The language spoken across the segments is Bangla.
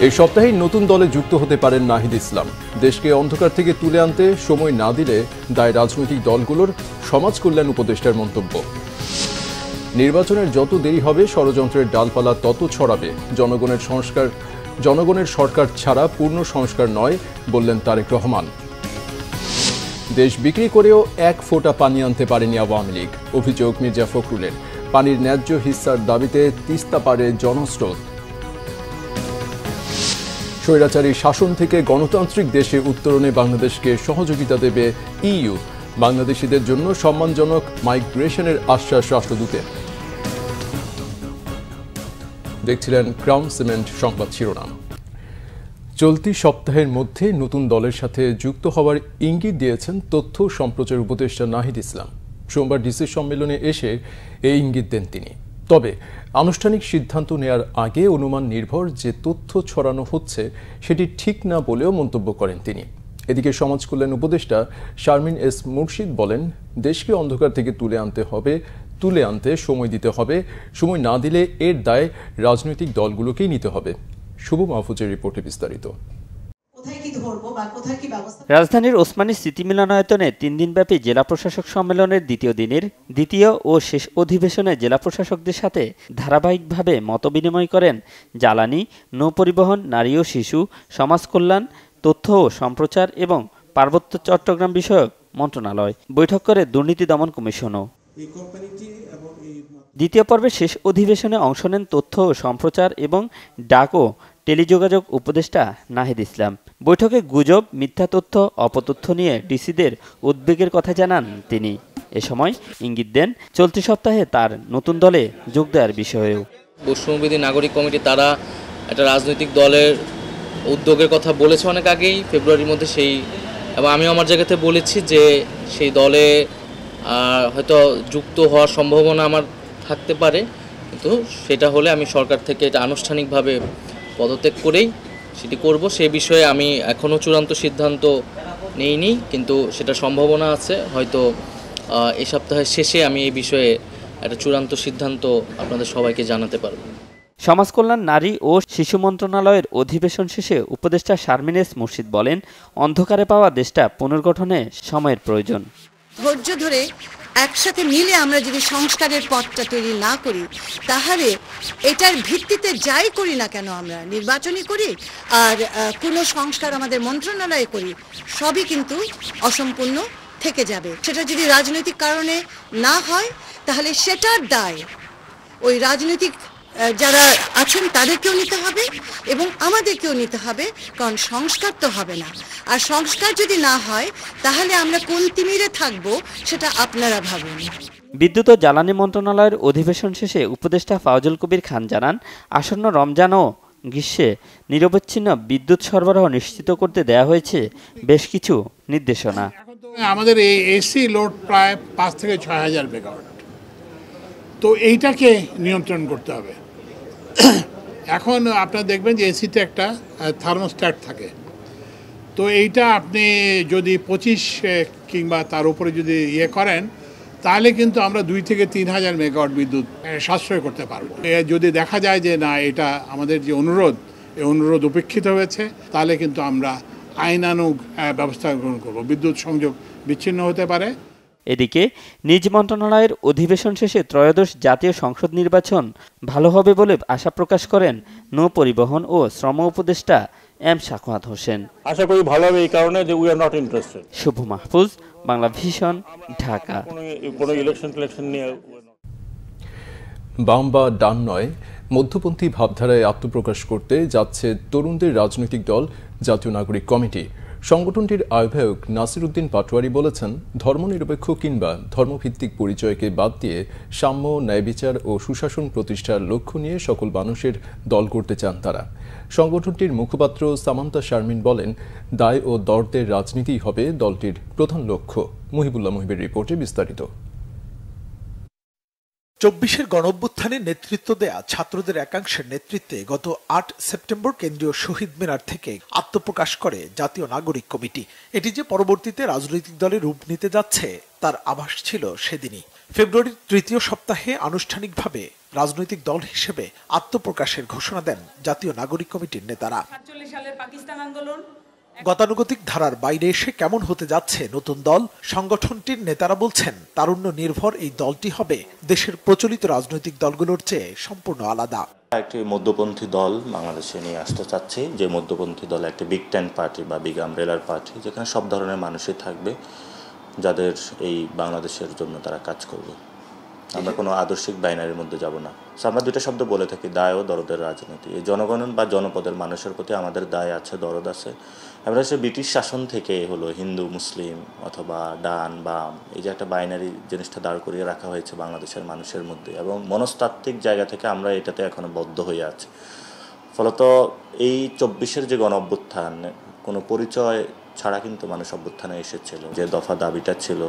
এই সপ্তাহেই নতুন দলে যুক্ত হতে পারেন নাহিদ ইসলাম। দেশকে অন্ধকার থেকে তুলে আনতে সময় না দিলে দায় রাজনৈতিক দলগুলোর, সমাজ কল্যাণ উপদেষ্টার মন্তব্য। নির্বাচনের যত দেরি হবে ষড়যন্ত্রের ডালপালা তত ছড়াবে। জনগণের সরকার ছাড়া পূর্ণ সংস্কার নয় বললেন তারেক রহমান। দেশ বিক্রি করেও এক ফোঁটা পানি আনতে পারেনি আওয়ামী লীগ, অভিযোগ মির্জা ফখরুলের। পানির ন্যায্য হিস্সার দাবিতে তিস্তা পারে জনস্রোত। স্বৈরাচারী শাসন থেকে গণতান্ত্রিক দেশে উত্তরণে বাংলাদেশকে সহযোগিতা দেবে ইইউ। বাংলাদেশিদের জন্য সম্মানজনক মাইগ্রেশনের আশ্বাস রাষ্ট্রদূতের। দেখছিলেন ক্রাউন সিমেন্ট সংবাদ শিরোনাম। চলতি সপ্তাহের মধ্যে নতুন দলের সাথে যুক্ত হওয়ার ইঙ্গিত দিয়েছেন তথ্য সম্প্রচার উপদেষ্টা নাহিদ ইসলাম। সোমবার ডিসি সম্মেলনে এসে এই ইঙ্গিত দেন তিনি। তবে আনুষ্ঠানিক সিদ্ধান্ত নেয়ার আগে অনুমান নির্ভর যে তথ্য ছড়ানো হচ্ছে সেটি ঠিক না বলেও মন্তব্য করেন তিনি। এদিকে সমাজ কল্যাণ উপদেষ্টা শারমিন এস মুর্শিদ বলেন, দেশকে অন্ধকার থেকে তুলে আনতে সময় দিতে হবে। সময় না দিলে এর দায় রাজনৈতিক দলগুলোকেই নিতে হবে। শুভ মাহফুজের রিপোর্টে বিস্তারিত। রাজধানীর ওসমানী স্মৃতি মিলনায়তনে 3 দিনব্যাপী জেলা প্রশাসক সম্মেলনের দ্বিতীয় দিনের দ্বিতীয় ও শেষ অধিবেশনে জেলা প্রশাসকদের সাথে ধারাবাহিকভাবে মতবিনিময় করেন জ্বালানি, নৌপরিবহন, নারী ও শিশু, সমাজ কল্যাণ, তথ্য ও সম্প্রচার এবং পার্বত্য চট্টগ্রাম বিষয়ক মন্ত্রণালয়। বৈঠক করে দুর্নীতি দমন কমিশনও। দ্বিতীয় পর্বের শেষ অধিবেশনে অংশ নেন তথ্য ও সম্প্রচার এবং ডাক ও টেলিযোগাযোগ উপদেষ্টা নাহিদ ইসলাম। বৈঠকে গুজব, মিথ্যা তথ্য, অপতথ্য নিয়ে ডিসিদের উদ্বেগের কথা জানান তিনি। এ সময় ইঙ্গিত দেন চলতি সপ্তাহে তার নতুন দলে যোগ দেওয়ার বিষয়েও। বৈষম্যবিধি নাগরিক কমিটি তারা একটা রাজনৈতিক দলের উদ্যোগের কথা বলেছে অনেক আগেই, ফেব্রুয়ারির মধ্যে এবং আমি আমার জায়গাতে বলেছি যে সেই দলে হয়তো যুক্ত হওয়ার সম্ভাবনা আমার থাকতে পারে, কিন্তু সেটা হলে আমি সরকার থেকে এটা আনুষ্ঠানিকভাবে পদত্যাগ করেই সেটি করব। সে বিষয়ে আমি এখনও চূড়ান্ত সিদ্ধান্ত নেইনি, কিন্তু সেটা সম্ভাবনা আছে। হয়তো এই সপ্তাহের শেষে আমি এই বিষয়ে একটা চূড়ান্ত সিদ্ধান্ত আপনাদের সবাইকে জানাতে পারব। সমাজ কল্যাণ, নারী ও শিশু মন্ত্রণালয়ের অধিবেশন শেষে উপদেষ্টা শারমিন এস মুর্শিদ বলেন, অন্ধকারে পাওয়া দেশটা পুনর্গঠনে সময়ের প্রয়োজন। ধৈর্য ধরে একসাথে মিলে আমরা যদি সংস্কারের পথটা তৈরি না করি, তাহলে এটার ভিত্তিতে যাই করি না কেন, আমরা নির্বাচনই করি আর কোনো সংস্কার আমাদের মন্ত্রণালয়ে করি, সবই কিন্তু অসম্পূর্ণ থেকে যাবে। সেটা যদি রাজনৈতিক কারণে না হয় তাহলে সেটার দায় ওই রাজনৈতিক যারা আছেন তাদেরকেও নিতে হবে এবং আমাদেরকেও নিতে হবে, কারণ সংস্কার তো হবে না। আর সংস্কার যদি না হয় তাহলে আমরা কোন তিমিরে থাকবো সেটা আপনারা ভাবুন। বিদ্যুৎ ও জ্বালানি মন্ত্রণালয়ের অধিবেশন শেষে উপদেষ্টা ফাউজুল কবির খান জানান, আসন্ন রমজান ও গ্রীষ্মে নিরবচ্ছিন্ন বিদ্যুৎ সরবরাহ নিশ্চিত করতে দেয়া হয়েছে বেশ কিছু নির্দেশনা। আমাদের এই এসি লোড প্রায় 5 থেকে 6 হাজার মেগাওয়াট, তো এইটাকে নিয়ন্ত্রণ করতে হবে। এখন আপনারা দেখবেন যে এসিতে একটা থার্মোস্ট্যাট থাকে, তো এইটা আপনি যদি 25 কিংবা তার উপরে যদি করেন, তাহলে কিন্তু আমরা 2 থেকে 3 হাজার মেগাওয়াট বিদ্যুৎ সাশ্রয় করতে পারবো। যদি দেখা যায় যে না, এটা আমাদের যে এই অনুরোধ উপেক্ষিত হয়েছে, তাহলে কিন্তু আমরা আইনানুগ ব্যবস্থা গ্রহণ করব। বিদ্যুৎ সংযোগ বিচ্ছিন্ন হতে পারে। এদিকে নিজ মন্ত্রণালয়ের অধিবেশন শেষে ত্রয়োদশ জাতীয় সংসদ নির্বাচন ভালো হবে বলে আশা প্রকাশ করেন নৌ পরিবহন ও শ্রম উপদেষ্টা এম সাখাওয়াত হোসেন। আশা করি ভালো হবে, এই কারণে যে we are not interested. Shubho Mahfuz, Bangla Vision, Dhaka. কোনো ইলেকশন নিয়ে বাম বা ডান নয়, মধ্যপন্থী ভাবধারায় আত্মপ্রকাশ করতে যাচ্ছে তরুণদের রাজনৈতিক দল জাতীয় নাগরিক কমিটি। সংগঠনটির আহ্বায়ক নাসির উদ্দিন পাটোয়ারি বলেছেন, ধর্মনিরপেক্ষ কিংবা ধর্মভিত্তিক পরিচয়কে বাদ দিয়ে সাম্য, ন্যায় বিচার ও সুশাসন প্রতিষ্ঠার লক্ষ্য নিয়ে সকল মানুষের দল করতে চান তারা। সংগঠনটির মুখপাত্র সামান্তা শারমিন বলেন, দায় ও দর্দের রাজনীতিই হবে দলটির প্রধান লক্ষ্য। মুহিবুল্লাহ মুহিবের রিপোর্টে বিস্তারিত। 24-এর গণঅভ্যুত্থানে নেতৃত্ব দেয়া ছাত্রদের একাংশের নেতৃত্বে গত 8 সেপ্টেম্বর কেন্দ্রীয় শহীদ মিনার থেকে আত্মপ্রকাশ করে জাতীয় নাগরিক কমিটি। এটি যে পরবর্তীতে রাজনৈতিক দলে রূপ নিতে যাচ্ছে তার আভাস ছিল সেদিনই। ফেব্রুয়ারির তৃতীয় সপ্তাহে আনুষ্ঠানিকভাবে রাজনৈতিক দল হিসেবে আত্মপ্রকাশের ঘোষণা দেন জাতীয় নাগরিক কমিটির নেতারা। ৪৭ সালের পাকিস্তান আন্দোলন গতানুগতিক ধারার বাইরে এসে কেমন হতে যাচ্ছে নতুন দল? সংগঠনটির নেতারা বলছেন, তারুণ্য নির্ভর এই দলটি হবে দেশের প্রচলিত রাজনৈতিক দলগুলোর চেয়ে সম্পূর্ণ আলাদা। একটি মধ্যপন্থী দল বাংলাদেশে নিয়ে আসতে চাচ্ছি, যে মধ্যপন্থী দল একটি বিগ টেন পার্টি বা বিগ আমব্রেলার পার্টি, যেখানে সব ধরনের মানুষই থাকবে, যাদের এই বাংলাদেশের জন্য তারা কাজ করবে। আমরা কোনো আদর্শিক বাইনারির মধ্যে যাব না। আমরা দুইটা শব্দ বলে থাকি, দায় ও দরদের রাজনীতি। এই জনগণ বা জনপদের মানুষের প্রতি আমাদের দায় আছে, দরদ আছে। আমরা সে ব্রিটিশ শাসন থেকে হলো হিন্দু মুসলিম অথবা ডান বাম, এই যে একটা বাইনারি জিনিসটা দাঁড় করিয়ে রাখা হয়েছে বাংলাদেশের মানুষের মধ্যে, এবং মনস্তাত্ত্বিক জায়গা থেকে আমরা এটাতে এখনো বদ্ধ হয়ে আছি। ফলত এই ২৪-এর যে গণ অভ্যুত্থান কোনো পরিচয় ছাড়া কিন্তু মানুষ অভ্যুত্থানে এসেছিল। যে দফা দাবিটা ছিল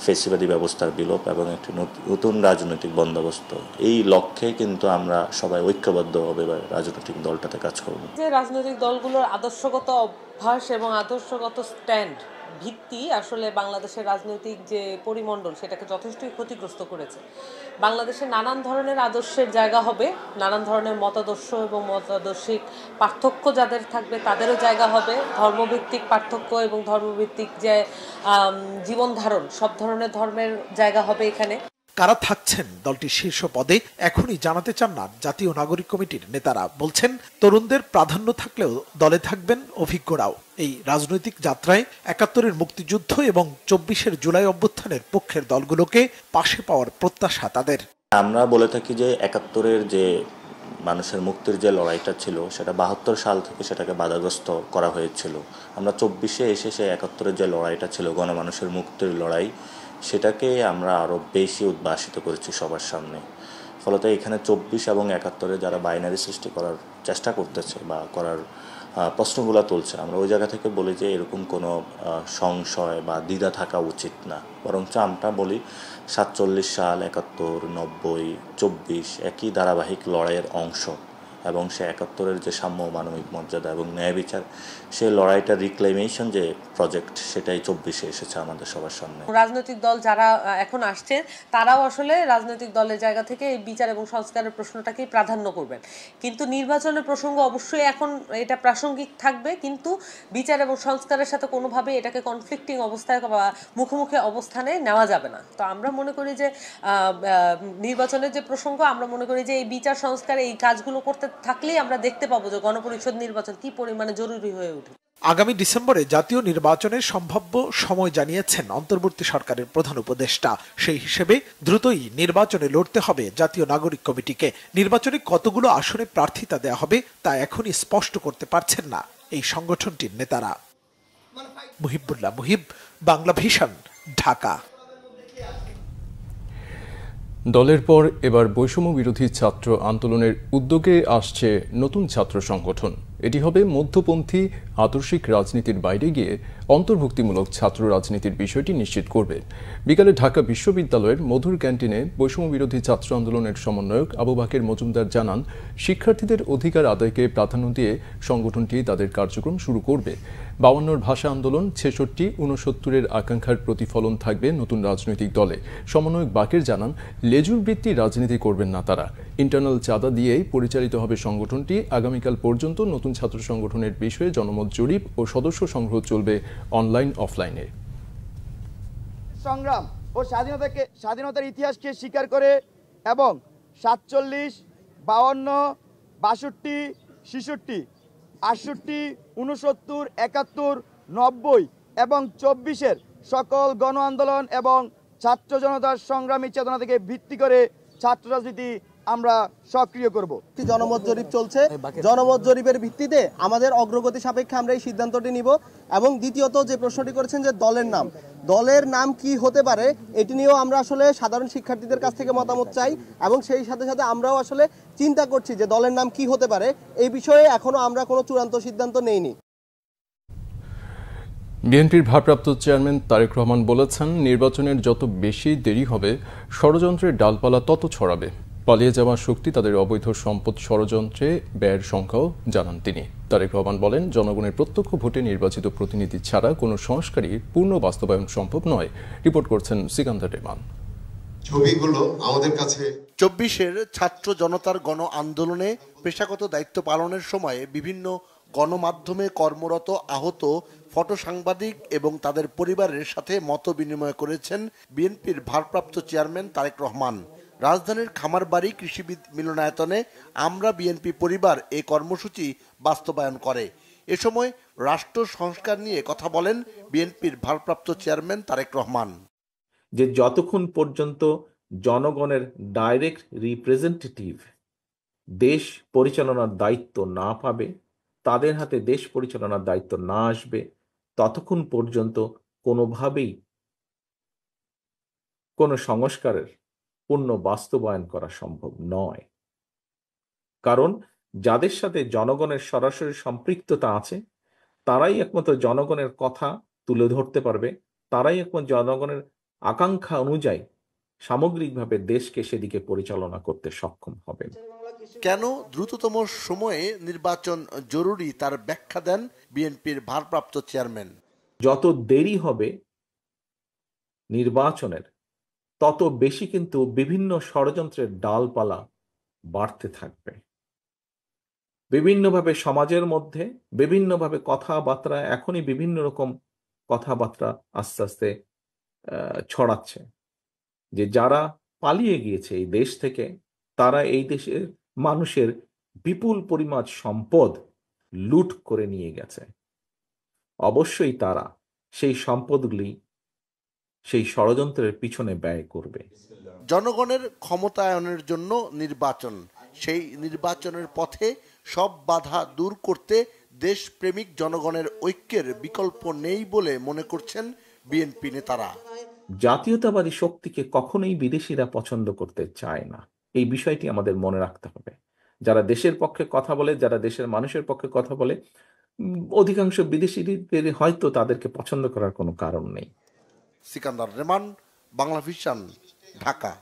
ফেসিবাদী ব্যবস্থার বিলোপ এবং একটি নতুন রাজনৈতিক বন্দোবস্ত, এই লক্ষ্যে কিন্তু আমরা সবাই ঐক্যবদ্ধভাবে রাজনৈতিক দলটাতে কাজ করব। যে রাজনৈতিক দলগুলোর আদর্শগত অভ্যাস এবং আদর্শগত স্ট্যান্ড ভিত্তি আসলে বাংলাদেশের রাজনৈতিক যে পরিমণ্ডল সেটাকে যথেষ্টই ক্ষতিগ্রস্ত করেছে। বাংলাদেশে নানান ধরনের আদর্শের জায়গা হবে, নানান ধরনের মতাদর্শ এবং মতাদর্শিক পার্থক্য যাদের থাকবে তাদেরও জায়গা হবে, ধর্মভিত্তিক পার্থক্য এবং ধর্মভিত্তিক যে জীবন ধারণ, সব ধরনের ধর্মের জায়গা হবে এখানে। কারা থাকছেন দলটির শীর্ষ পদে এখনই জানাতে চান না জাতীয় নাগরিক কমিটির নেতারা। বলছেন, তরুণদের প্রাধান্য থাকলেও দলে থাকবেন অভিজ্ঞরাও। এই রাজনৈতিক যাত্রায় ৭১-এর মুক্তিযুদ্ধ এবং ২৪-এর জুলাই অভ্যুত্থানের পক্ষের দলগুলোকে পাশে পাওয়ার প্রত্যাশা তাদের। আমরা বলে থাকি যে ৭১-এর যে মানুষের মুক্তির যে লড়াইটা ছিল সেটা ৭২ সাল থেকে সেটাকে বাধাগ্রস্ত করা হয়েছিল। আমরা ২৪-এ এসে সেই ৭১-এর যে লড়াইটা ছিল গণমানুষের মুক্তির লড়াই, সেটাকে আমরা আরও বেশি উদ্ভাসিত করেছি সবার সামনে। ফলত এখানে ২৪ এবং ৭১-এ যারা বাইনারি সৃষ্টি করার চেষ্টা করতেছে বা করার প্রশ্নগুলো তুলছে, আমরা ওই জায়গা থেকে বলি যে এরকম কোনো সংশয় বা দ্বিধা থাকা উচিত না, বরঞ্চ আমরা বলি ৪৭ সাল, ৭১, ৯০, ২৪ একই ধারাবাহিক লড়াইয়ের অংশ, এবং সে ৭১-এর যে সাম্য মানবিক মর্যাদা এবং ন্যায় বিচার, সেই লড়াইটার রিক্লেমেশন যে প্রজেক্ট, সেটাই ২৪-এ এসেছে আমাদের সবার সামনে। রাজনৈতিক দল যারা এখন আসছে তারাও আসলে রাজনৈতিক দলের জায়গা থেকে এই বিচার এবং সংস্কারের প্রশ্নটাকেই প্রাধান্য করবেন, কিন্তু নির্বাচনের প্রসঙ্গ অবশ্যই এখন এটা প্রাসঙ্গিক থাকবে, কিন্তু বিচার এবং সংস্কারের সাথে কোনোভাবে এটাকে কনফ্লিক্টিং অবস্থায় বা মুখোমুখি অবস্থানে নেওয়া যাবে না। তো আমরা মনে করি যে নির্বাচনের যে প্রসঙ্গ, আমরা মনে করি যে এই বিচার সংস্কার এই কাজগুলো করতে থাকলেই আমরা দেখতে পাবো যে গণপরিষদ নির্বাচন কি পরিমাণে জরুরি হয়ে ওঠে। আগামী ডিসেম্বরে জাতীয় নির্বাচনের সম্ভাব্য সময় জানিয়েছেন অন্তর্বর্তী সরকারের প্রধান উপদেষ্টা। সেই হিসেবে দ্রুতই নির্বাচনে লড়তে হবে জাতীয় নাগরিক কমিটিকে। নির্বাচনে কতগুলো আসনে প্রার্থিতা দেওয়া হবে তা এখনই স্পষ্ট করতে পারছেন না এই সংগঠনটির নেতারা। মুহিবুল্লাহ মুহিব, বাংলা ভিশন, ঢাকা। দলের পর এবার বৈষম্য বিরোধী ছাত্র আন্দোলনের উদ্যোগে আসছে নতুন ছাত্র সংগঠন। এটি হবে মধ্যপন্থী আদর্শিক রাজনীতির বাইরে গিয়ে অন্তর্ভুক্তিমূলক ছাত্র রাজনীতির বিষয়টি নিশ্চিত করবে। বিকালে ঢাকা বিশ্ববিদ্যালয়ের মধুর ক্যান্টিনে বৈষম্য বিরোধী ছাত্র আন্দোলনের সমন্বয়ক আবু বাকের মজুমদার জানান, শিক্ষার্থীদের অধিকার আদায়কে প্রাধান্য দিয়ে সংগঠনটি তাদের কার্যক্রম শুরু করবে। ৫২-র ভাষা আন্দোলন, ৬৬, ৬৯-এর আকাঙ্ক্ষার প্রতিফলন থাকবে নতুন রাজনৈতিক দলে। সমন্বয়ক বাকের জানান, লেজুর বৃত্তি রাজনীতি করবেন না তারা। ইন্টারনাল চাঁদা দিয়েই পরিচালিত হবে সংগঠনটি। আগামীকাল পর্যন্ত নতুন ছাত্র সংগঠনের বিষয়ে জনমত জরিপ ও সদস্য সংগ্রহ চলবে অনলাইন অফলাইনে। সংগ্রাম ও স্বাধীনতার ইতিহাসকে স্বীকার করে এবং ৪৭, ৫২, ৬২, ৬৬, ৬৮, ৬৯, ৭১, ৯০ এবং ২৪-এর সকল গণ আন্দোলন এবং ছাত্র জনতার সংগ্রামী চেতনা থেকে ভিত্তি করে ছাত্র রাজনীতি আমরা সক্রিয় করব। জনমত জরিপ চলছে, জনমত জরিপের ভিত্তিতে আমাদের অগ্রগতি সাপেক্ষে আমরা এই সিদ্ধান্তটি নিব। এবং দ্বিতীয়ত যে প্রশ্নটি করেছেন যে দলের নাম কি হতে পারে, এটি নিয়েও আমরা আসলে সাধারণ শিক্ষার্থীদের কাছ থেকে মতামত চাই এবং সেই সাথে সাথে আমরাও আসলে চিন্তা করছি যে দলের নাম কি হতে পারে। এই বিষয়ে এখনো আমরা কোনো চূড়ান্ত সিদ্ধান্ত নেইনি। বিএনপির ভারপ্রাপ্ত চেয়ারম্যান তারেক রহমান বলেছেন, নির্বাচনের যত বেশি দেরি হবে ষড়যন্ত্রের ডালপালা তত ছড়াবে। পালিয়ে যাওয়া শক্তি তাদের অবৈধ সম্পদ ষড়যন্ত্রে ব্যয়ের সংখ্যাও জানান তিনি। তারেক রহমান বলেন, জনগণের প্রত্যক্ষ ভোটে নির্বাচিত প্রতিনিধি ছাড়া কোনো সংস্কারই পূর্ণ বাস্তবায়ন সম্ভব নয়। রিপোর্ট করছেন সিকান্দার রেমান। ছবিগুলো আমাদের কাছে 24-এর ছাত্র জনতার গণ আন্দোলনে পেশাগত দায়িত্ব পালনের সময় বিভিন্ন গণমাধ্যমে কর্মরত আহত ফটো সাংবাদিক এবং তাদের পরিবারের সাথে মত বিনিময় করেছেন বিএনপির ভারপ্রাপ্ত চেয়ারম্যান তারেক রহমান। রাজধানীর খামারবাড়ি কৃষিবিদ মিলনায়তনে আমরা বিএনপি পরিবার এই কর্মসূচি বাস্তবায়ন করে। এ সময় রাষ্ট্র সংস্কার নিয়ে কথা বলেন বিএনপির ভারপ্রাপ্ত চেয়ারম্যান তারেক রহমান। যে যতক্ষণ পর্যন্ত জনগণের ডাইরেক্ট রিপ্রেজেন্টেটিভ দেশ পরিচালনার দায়িত্ব না পাবে, তাদের হাতে দেশ পরিচালনার দায়িত্ব না আসবে, ততক্ষণ পর্যন্ত কোনোভাবেই কোনো সংস্কারের পূর্ণ বাস্তবায়ন করা সম্ভব নয়। কারণ যাদের সাথে জনগণের সরাসরি সম্পৃক্ততা আছে তারাই একমাত্র জনগণের কথা তুলে ধরতে পারবে, তারাই একমাত্র জনগণের আকাঙ্ক্ষা অনুযায়ী সামগ্রিকভাবে দেশকে সেদিকে পরিচালনা করতে সক্ষম হবে। কেন দ্রুততম সময়ে নির্বাচন জরুরি তার ব্যাখ্যা দেন বিএনপির ভারপ্রাপ্ত চেয়ারম্যান। যত দেরি হবে নির্বাচনের তত বেশি কিন্তু বিভিন্ন ষড়যন্ত্রের ডালপালা বাড়তে থাকবে। বিভিন্নভাবে সমাজের মধ্যে বিভিন্নভাবে কথাবার্তা, এখনই বিভিন্ন রকম কথাবার্তা আস্তে আস্তে ছড়াচ্ছে যে যারা পালিয়ে গিয়েছে এই দেশ থেকে, তারা এই দেশের মানুষের বিপুল পরিমাণ সম্পদ লুট করে নিয়ে গেছে। অবশ্যই তারা সেই সম্পদগুলি সেই ষড়যন্ত্রের পিছনে ব্যয় করবে। জনগণের ক্ষমতায়নের জন্য নির্বাচন, সেই নির্বাচনের পথে সব বাধা দূর করতে দেশপ্রেমিক জনগণের ঐক্যের বিকল্প নেই বলে মনে করছেন বিএনপি নেতারা। জাতীয়তাবাদী শক্তিকে কখনোই বিদেশিরা পছন্দ করতে চায় না, এই বিষয়টি আমাদের মনে রাখতে হবে। যারা দেশের পক্ষে কথা বলে, যারা দেশের মানুষের পক্ষে কথা বলে, অধিকাংশ বিদেশিদের হয়তো তাদেরকে পছন্দ করার কোনো কারণ নেই। সিকান্দার রেমান, বাংলা ভিশন, ঢাকা।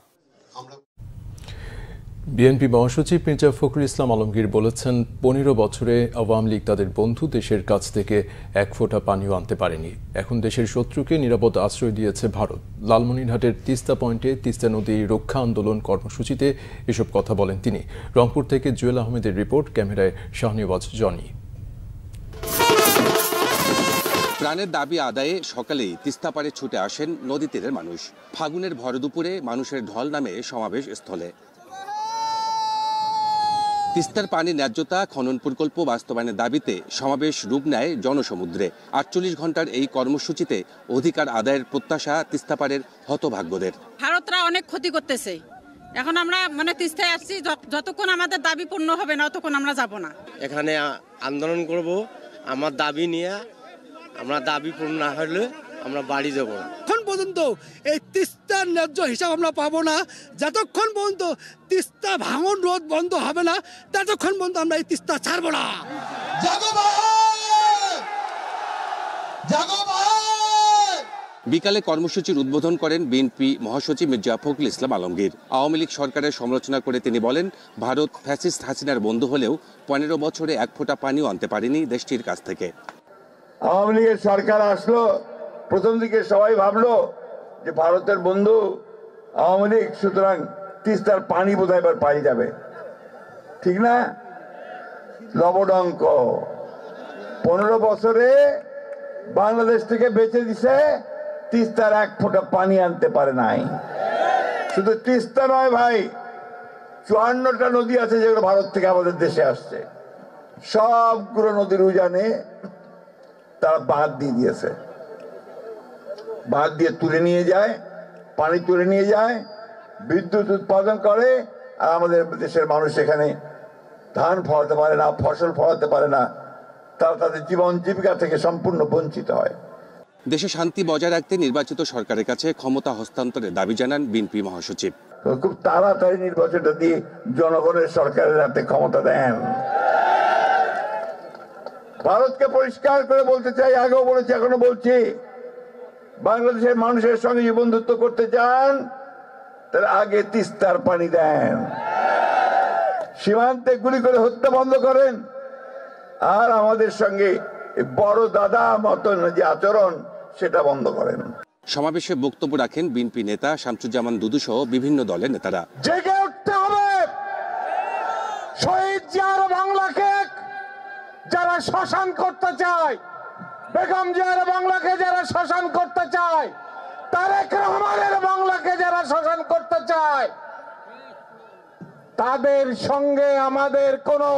বিএনপি মহাসচিব মির্জা ফখরুল ইসলাম আলমগীর বলেছেন, 15 বছরে আওয়ামী লীগ তাদের বন্ধু দেশের কাছ থেকে এক ফোঁটা পানিও আনতে পারেনি। এখন দেশের শত্রুকে নিরাপদ আশ্রয় দিয়েছে ভারত। লালমনিরহাটের তিস্তা পয়েন্টে তিস্তা নদী রক্ষা আন্দোলন কর্মসূচিতে এসব কথা বলেন তিনি। রংপুর থেকে জুয়েল আহমেদের রিপোর্ট, ক্যামেরায় শাহনিওয়াজ জনি। প্রাণের দাবি আদায়ে সকালেই তিস্তা পাড়ে ছুটে আসেন নদী তীরের মানুষ। ফাগুনের ভর দুপুরে মানুষের ঢল নামে সমাবেশ স্থলে। তিস্তার পানির ন্যায্যতা খনন প্রকল্প বাস্তবায়নের দাবিতে সমাবেশ রূপ নেয় জনসমুদ্রে। 48 ঘন্টার এই কর্মসূচিতে অধিকার আদায়ের প্রত্যাশা তিস্তাপাড়ের হতভাগ্যদের। ভারতরা অনেক ক্ষতি করতেছে, এখন আমরা তিস্তায় আসছি, যতক্ষণ আমাদের দাবি পূর্ণ হবে না ততক্ষণ আমরা যাব না। এখানে আন্দোলন করব আমার দাবি নিয়ে, আমরা দাবি পূর্ণ না হলে আমরা বাড়ি যাব না। এখন পর্যন্ত এই তিস্তার ন্যায্য হিসাব আমরা পাবো না, যতক্ষণ পর্যন্ত তিস্তা ভাঙন রোধ বন্ধ হবে না ততক্ষণ পর্যন্ত আমরা এই তিস্তা ছাড়বো না। বিকালে কর্মসূচির উদ্বোধন করেন বিএনপি মহাসচিব মির্জা ফখরুল ইসলাম আলমগীর। আওয়ামী লীগ সরকারের সমালোচনা করে তিনি বলেন, ভারত ফ্যাসিস্ট হাসিনার বন্ধু হলেও 15 বছরে এক ফোঁটা পানিও আনতে পারেনি দেশটির কাছ থেকে। আওয়ামী লীগের সরকার আসলো, প্রথম দিকে সবাই ভাবলো যে ভারতের বন্ধু আওয়ামী লীগ, সুতরাং তিস্তার পানি বোধহয় এবার পাই যাবে। ঠিক না? লবডঙ্ক 15 বছরে বাংলাদেশ থেকে বেঁচে দিছে, তিস্তার এক ফোঁটা পানি আনতে পারে নাই। শুধু তিস্তা নয় ভাই, 54টা নদী আছে যেগুলো ভারত থেকে আমাদের দেশে আসছে, সবগুলো নদীর উজানে তারা বাঁধ দিয়ে দিয়েছে। বাঁধ দিয়ে তুলে নিয়ে যায়, পানি তুলে নিয়ে যায়, বিদ্যুৎ উৎপাদন করে, আর আমাদের দেশের মানুষ এখানে ধান ফলাতে পারে না, ফসল ফলাতে পারে না, তারা তাদের জীবন জীবিকা থেকে সম্পূর্ণ বঞ্চিত হয়। দেশে শান্তি বজায় রাখতে নির্বাচিত সরকারের কাছে ক্ষমতা হস্তান্তরের দাবি জানান বিএনপি মহাসচিব। খুব তাড়াতাড়ি নির্বাচনটা দিয়ে জনগণের সরকারের হাতে ক্ষমতা দেন। ভারতকে পরিষ্কার করে বলতে চাই, আগেও বলেছি এখনো বলছি, বাংলাদেশের মানুষের সঙ্গে যে বন্ধুত্ব করতে চান তার আগে তিস্তার পানি দেন, সীমান্তে গুলি করে হত্যা বন্ধ করেন, আর আমাদের সঙ্গে বড় দাদা মতন যে আচরণ সেটা বন্ধ করেন। সমাবেশে বক্তব্য রাখেন বিএনপি নেতা শামসুজ্জামান দুদু সহ বিভিন্ন দলের নেতারা। জেগে উঠতে হবে, শহীদ জিয়ার বাংলাকে যারা শ্মশান করতে চায়, বেগম জিয়ার বাংলাকে যারা শ্মশান করতে চায়, তারেক রহমানের বাংলাকে যারা শ্মশান করতে চায়, তাদের সঙ্গে আমাদের কোনো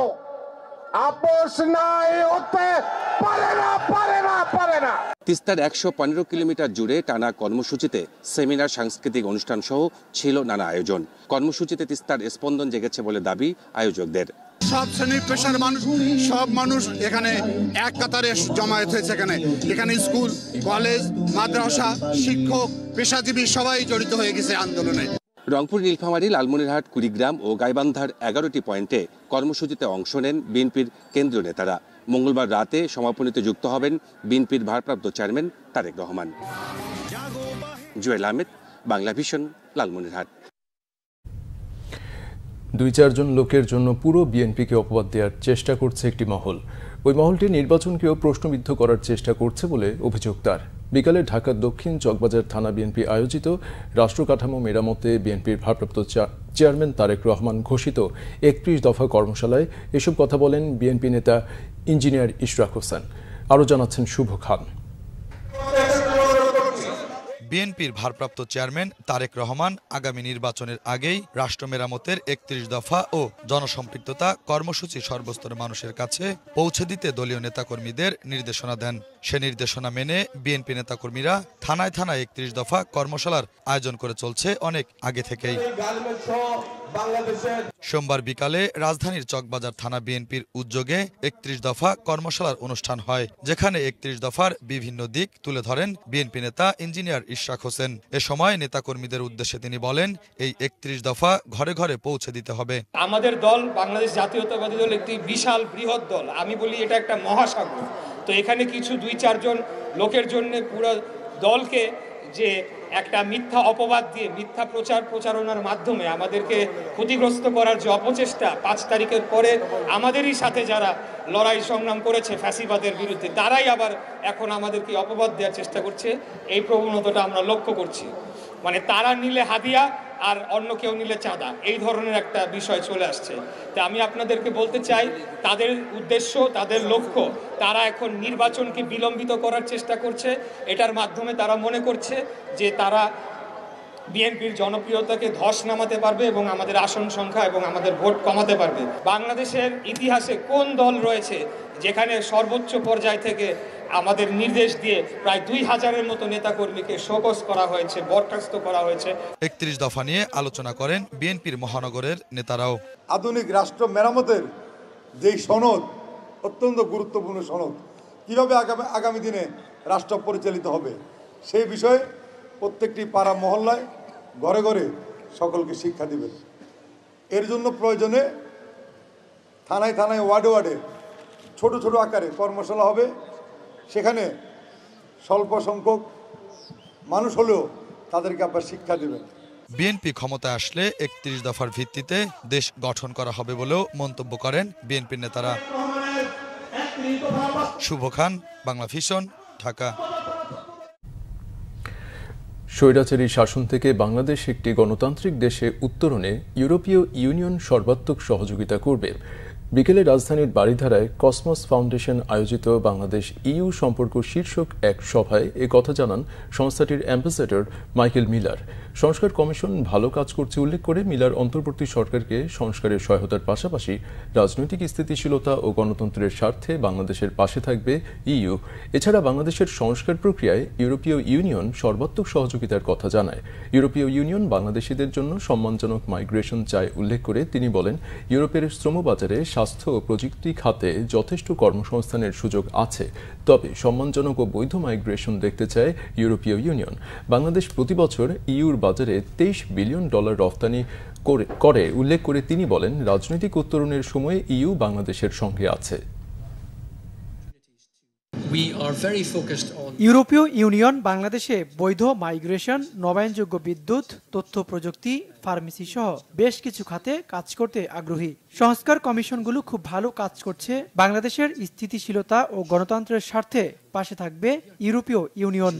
আপোষ নাই, হতে পারে না, পারে না, পারে না। তিস্তার ১১৫ কিলোমিটার জুড়ে টানা কর্মসূচিতে সেমিনার, সাংস্কৃতিক অনুষ্ঠান সহ ছিল নানা আয়োজন। কর্মসূচিতে তিস্তার স্পন্দন জেগেছে বলে দাবি আয়োজকদের। সব শ্রেণীর পেশার মানুষ, সব মানুষ এখানে এক কাতারে জমায়েত হয়েছে। এখানে স্কুল, কলেজ, মাদ্রাসা, শিক্ষক, পেশাজীবী সবাই জড়িত হয়ে গেছে আন্দোলনে। রংপুর, নীলফামারী, লালমনিরহাট, কুড়িগ্রাম ও গাইবান্ধার 11টি পয়েন্টে কর্মসূচিতে অংশ নেন বিএনপির কেন্দ্রীয় নেতারা। মঙ্গলবার রাতে সমাপনীতে যুক্ত হবেন বিএনপির ভারপ্রাপ্ত চেয়ারম্যান তারেক রহমান। জুয়েল আহমেদ, বাংলা ভিশন, লালমনিরহাট। ২-৪ জন লোকের জন্য পুরো বিএনপিকে অপবাদ দেওয়ার চেষ্টা করছে একটি মহল। ওই মহলটি নির্বাচনকেও প্রশ্নবিদ্ধ করার চেষ্টা করছে বলে অভিযোগ তার। বিকালে ঢাকার দক্ষিণ চকবাজার থানা বিএনপি আয়োজিত রাষ্ট্রকাঠামো মেরামতে বিএনপির ভারপ্রাপ্ত চেয়ারম্যান তারেক রহমান ঘোষিত ৩১ দফা কর্মশালায় এসব কথা বলেন বিএনপি নেতা ইঞ্জিনিয়ার ইশরাক হোসেন। আরও জানাচ্ছেন শুভ খান। বিএনপির ভারপ্রাপ্ত চেয়ারম্যান তারেক রহমান আগামী নির্বাচনের আগেই রাষ্ট্র মেরামতের ৩১ দফা ও জনসম্পৃক্ততা কর্মসূচি সর্বস্তরের মানুষের কাছে পৌঁছে দিতে দলীয় নেতাকর্মীদের নির্দেশনা দেন। সে নির্দেশনা মেনে বিএনপি নেতাকর্মীরা থানায় থানায় ৩১ দফা কর্মশালার আয়োজন করে চলছে অনেক আগে থেকেই। সোমবার বিকালে রাজধানীর চকবাজার থানা বিএনপির উদ্যোগে ৩১ দফা কর্মশালার অনুষ্ঠান হয়, যেখানে ৩১ দফার বিভিন্ন দিক তুলে ধরেন বিএনপি নেতা ইঞ্জিনিয়ার ইশরাক হোসেন। এ সময় নেতাকর্মীদের উদ্দেশ্যে তিনি বলেন, এই ৩১ দফা ঘরে ঘরে পৌঁছে দিতে হবে। আমাদের দল বাংলাদেশ জাতীয়তাবাদী দল একটি বিশাল বৃহৎ দল, আমি বলি এটা একটা মহাসাগর। তো এখানে কিছু ২-৪ জন লোকের জন্য পুরো দলকে যে একটা মিথ্যা অপবাদ দিয়ে মিথ্যা প্রচারণার মাধ্যমে আমাদেরকে ক্ষতিগ্রস্ত করার যে অপচেষ্টা, ৫ তারিখের পরে আমাদেরই সাথে যারা লড়াই সংগ্রাম করেছে ফ্যাসিবাদের বিরুদ্ধে, তারাই আবার এখন আমাদেরকে অপবাদ দেওয়ার চেষ্টা করছে। এই প্রবণতাটা আমরা লক্ষ্য করছি। মানে তারা নিলে হাদিয়া আর অন্য কেউ নিলে চাঁদা, এই ধরনের একটা বিষয় চলে আসছে। তা আমি আপনাদেরকে বলতে চাই, তাদের উদ্দেশ্য, তাদের লক্ষ্য, তারা এখন নির্বাচনকে বিলম্বিত করার চেষ্টা করছে। এটার মাধ্যমে তারা মনে করছে যে তারা বিএনপির জনপ্রিয়তাকে ধস নামাতে পারবে এবং আমাদের আসন সংখ্যা এবং আমাদের ভোট কমাতে পারবে। বাংলাদেশের ইতিহাসে কোন দল রয়েছে যেখানে সর্বোচ্চ পর্যায় থেকে আমাদের নির্দেশ দিয়ে প্রায় ২,০০০-এর মতো নেতাকর্মীকে শোকজ করা হয়েছে, বরখাস্ত করা হয়েছে। ৩১ দফা নিয়ে আলোচনা করেন বিএনপির মহানগরের নেতারাও। আধুনিক রাষ্ট্র মেরামতের যেই সনদ, অত্যন্ত গুরুত্বপূর্ণ সনদ, কিভাবে আগামী দিনে রাষ্ট্র পরিচালিত হবে সেই বিষয়ে প্রত্যেকটি পাড়া মহল্লায় ঘরে ঘরে সকলকে শিক্ষা দিবেন। এর জন্য প্রয়োজনে থানায় থানায়, ওয়ার্ডে ওয়ার্ডে ছোট ছোট আকারে কর্মশালা হবে। সেখানে স্বল্প সংখ্যক মানুষ হলেও তাদেরকে আপনার শিক্ষা দেবেন। বিএনপি ক্ষমতায় আসলে ৩১ দফার ভিত্তিতে দেশ গঠন করা হবে বলেও মন্তব্য করেন বিএনপির নেতারা। শুভ খান, বাংলা ভিশন, ঢাকা। স্বৈরাচারী শাসন থেকে বাংলাদেশ একটি গণতান্ত্রিক দেশে উত্তরণে ইউরোপীয় ইউনিয়ন সর্বাত্মক সহযোগিতা করবে। বিকেলে রাজধানীর বারিধারায় কসমস ফাউন্ডেশন আয়োজিত বাংলাদেশ ইইউ সম্পর্ক শীর্ষক এক সভায় এ কথা জানান সংস্থাটির অ্যাম্বাসেডর মাইকেল মিলার। সংস্কার কমিশন ভালো কাজ করছে উল্লেখ করে মিলার অন্তর্বর্তী সরকারকে সংস্কারের সহায়তার পাশাপাশি রাজনৈতিক স্থিতিশীলতা ও গণতন্ত্রের স্বার্থে বাংলাদেশের পাশে থাকবে ইইউ। এছাড়া বাংলাদেশের সংস্কার প্রক্রিয়ায় ইউরোপীয় ইউনিয়ন সর্বাত্মক সহযোগিতার কথা জানায়। ইউরোপীয় ইউনিয়ন বাংলাদেশিদের জন্য সম্মানজনক মাইগ্রেশন চায় উল্লেখ করে তিনি বলেন, ইউরোপের শ্রমবাজারে স্বাস্থ্য ও প্রযুক্তি খাতে যথেষ্ট কর্মসংস্থানের সুযোগ আছে, তবে সম্মানজনক ও বৈধ মাইগ্রেশন দেখতে চায় ইউরোপীয় ইউনিয়ন। বাংলাদেশ প্রতি বছর ইইউর বাজারে $23 বিলিয়ন রফতানি করে উল্লেখ করে তিনি বলেন, রাজনৈতিক উত্তরণের সময়ে ইইউ বাংলাদেশের সঙ্গে আছে। ইউরোপীয় ইউনিয়ন বাংলাদেশে বৈধ মাইগ্রেশন, নবায়নযোগ্য বিদ্যুৎ, তথ্য প্রযুক্তি, ফার্মেসি সহ বেশ কিছু খাতে কাজ করতে আগ্রহী। সংস্কার কমিশনগুলো খুব ভালো কাজ করছে। বাংলাদেশের স্থিতিশীলতা ও গণতন্ত্রের স্বার্থে পাশে থাকবে ইউরোপীয় ইউনিয়ন।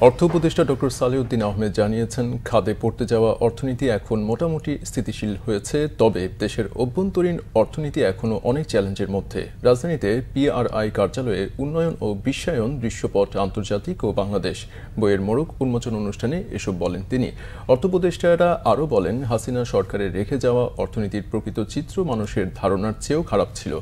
অর্থ উপদেষ্টা ডক্টর সালেউদ্দিন আহমেদ জানিয়েছেন, খাদে পড়তে যাওয়া অর্থনীতি এখন মোটামুটি স্থিতিশীল হয়েছে, তবে দেশের অভ্যন্তরীণ অর্থনীতি এখনও অনেক চ্যালেঞ্জের মধ্যে। রাজধানীতে পিআরআই কার্যালয়ে উন্নয়ন ও বিশ্বায়ন দৃশ্যপট আন্তর্জাতিক ও বাংলাদেশ বইয়ের মোড়ক উন্মোচন অনুষ্ঠানে এসব বলেন তিনি। অর্থ উপদেষ্টারা আরও বলেন, হাসিনা সরকারের রেখে যাওয়া অর্থনীতির প্রকৃত চিত্র মানুষের ধারণার চেয়েও খারাপ ছিল।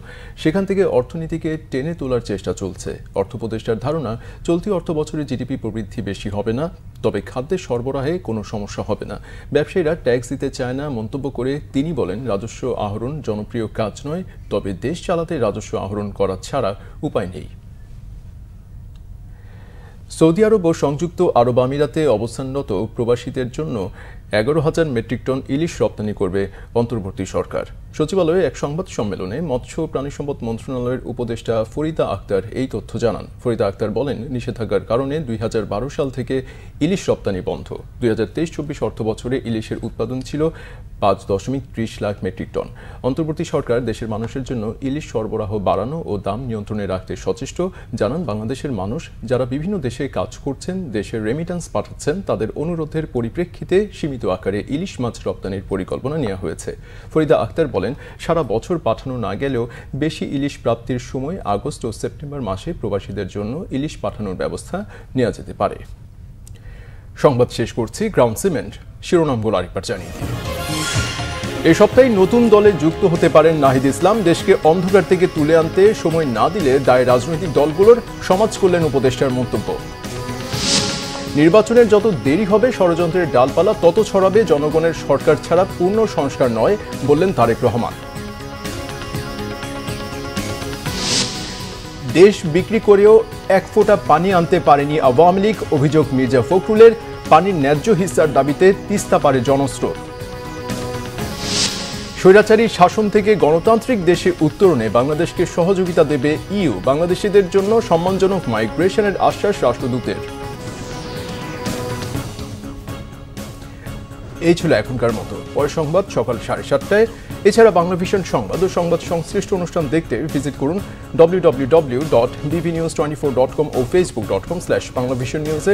সেখান থেকে অর্থনীতিকে টেনে তোলার চেষ্টা চলছে। অর্থ উপদেষ্টার ধারণা, চলতি অর্থ বছরে জিডিপি প্রবৃদ্ধি বেশি হবে না, তবে খাদ্যের সরবরাহে কোনো সমস্যা হবে না। ব্যবসায়ীরা ট্যাক্স দিতে চায় না মন্তব্য করে তিনি বলেন, রাজস্ব আহরণ জনপ্রিয় কাজ নয়, তবে দেশ চালাতে রাজস্ব আহরণ করা ছাড়া উপায় নেই। সৌদি আরব ও সংযুক্ত আরব আমিরাতে অবস্থানরত প্রবাসীদের জন্য 11,000 মেট্রিক টন ইলিশ রপ্তানি করবে অন্তর্বর্তী সরকার। সচিবালয়ে এক সংবাদ সম্মেলনে মৎস্য প্রাণী সম্পদ মন্ত্রণালয়ের উপদেষ্টা ফরিদা আক্তার এই তথ্য জানান। ফরিদা আক্তার বলেন, নিষেধাজ্ঞার কারণে 2012 সাল থেকে ইলিশ রপ্তানি বন্ধ। 2023-24 অর্থ বছরে ইলিশের উৎপাদন ছিল 5.30 লাখ মেট্রিক টন। অন্তর্বর্তী সরকার দেশের মানুষের জন্য ইলিশ সরবরাহ বাড়ানো ও দাম নিয়ন্ত্রণে রাখতে সচেষ্ট। জানান, বাংলাদেশের মানুষ যারা বিভিন্ন দেশে কাজ করছেন, দেশের রেমিট্যান্স পাঠাচ্ছেন, তাদের অনুরোধের পরিপ্রেক্ষিতে সীমিত আকারে ইলিশ মাছ রপ্তানির পরিকল্পনা নেওয়া হয়েছে। ফরিদা আক্তার বলেন, সারা বছর পাঠানো না গেলেও বেশি ইলিশ প্রাপ্তির সময় আগস্ট ও সেপ্টেম্বর মাসে প্রবাসীদের জন্য ইলিশ পাঠানোর ব্যবস্থা নেওয়া যেতে পারে। সংবাদ শেষ করছি গ্রাউন্ড সিমেন্ট শিরোনামগুলো আরেকবার জানিয়ে দিই। এই সপ্তাহে নতুন দলে যুক্ত হতে পারেন নাহিদ ইসলাম। দেশকে অন্ধকার থেকে তুলে আনতে সময় না দিলে দায় রাজনৈতিক দলগুলোর, সমাজ কল্যাণ উপদেষ্টার মন্তব্য। নির্বাচনের যত দেরি হবে ষড়যন্ত্রের ডালপালা তত ছড়াবে, জনগণের সরকার ছাড়া পূর্ণ সংস্কার নয় বললেন তারেক রহমান। দেশ বিক্রি করেও এক ফোঁটা পানি আনতে পারেনি আওয়ামী লীগ, অভিযোগ মির্জা ফখরুলের। পানির ন্যায্য হিস্সার দাবিতে তিস্তা পারে জনস্রোত। স্বৈরাচারী শাসন থেকে গণতান্ত্রিক দেশে উত্তরণে বাংলাদেশকে সহযোগিতা দেবে ইইউ, বাংলাদেশিদের জন্য সম্মানজনক মাইগ্রেশনের আশ্বাস রাষ্ট্রদূতের। এই ছিল এখনকার মতো। পরের সংবাদ সকাল 7:30টায়। এছাড়া বাংলা ভিশন সংবাদ ও সংবাদ সংশ্লিষ্ট অনুষ্ঠান দেখতে ভিজিট করুন www.bvnews24.com ও facebook.com/banglavisionnews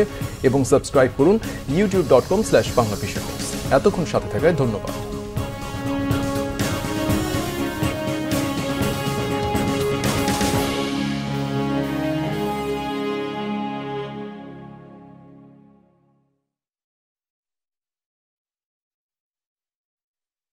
এবং সাবস্ক্রাইব করুন youtube.com/banglavisionnews। এতক্ষণ সাথে থাকায় ধন্যবাদ।